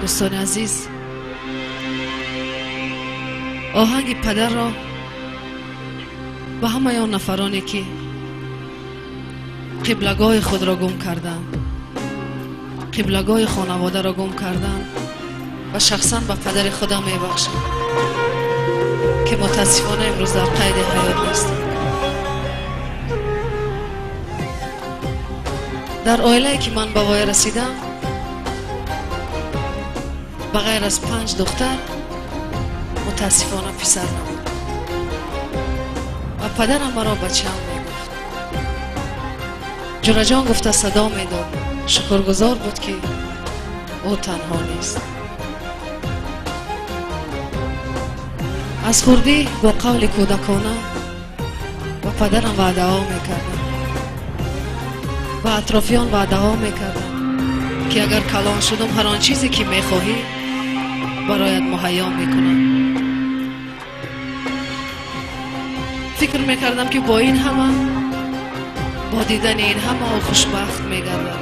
دوستان عزیز، آهنگ پدر را به همه آن نفرانی که قبلگاه خود را گم کردند، قبلگاه خانواده را گم کردند و شخصا به پدر خودم میبخشم که متاسفانه امروز در قید حیات نیست. در عائله‌ای که من به وای رسیدم، بغیر از 5 دختر متاسفانه پسر نبود و پدرم مرا بچه‌ام میگفت. جورا جان گفته صدا میداد، شکرگزار بود که او تنها نیست. از خردی با قول کودکانه و پدرم وعده ها میکردم، و اطرافیان وعده ها میکردم که اگر کلان شدم هر آن چیزی که میخواهی برایت مهیا میکنم. فکر میکردم که با این همه، با دیدن این همه خوشبخت میگردم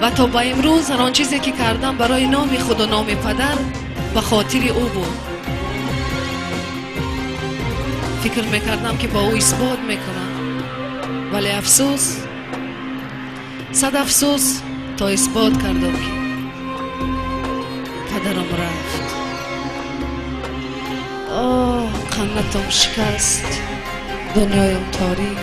و تا به امروز هر آن چیزی که کردم برای نام خود و نام پدر به خاطر او بود. فکر میکردم که با او اثبات میکنم، ولی افسوس، صد افسوس، تا اثبات کردم که پدرم رفت. آه قنتم شکست، دنیایم تاریک.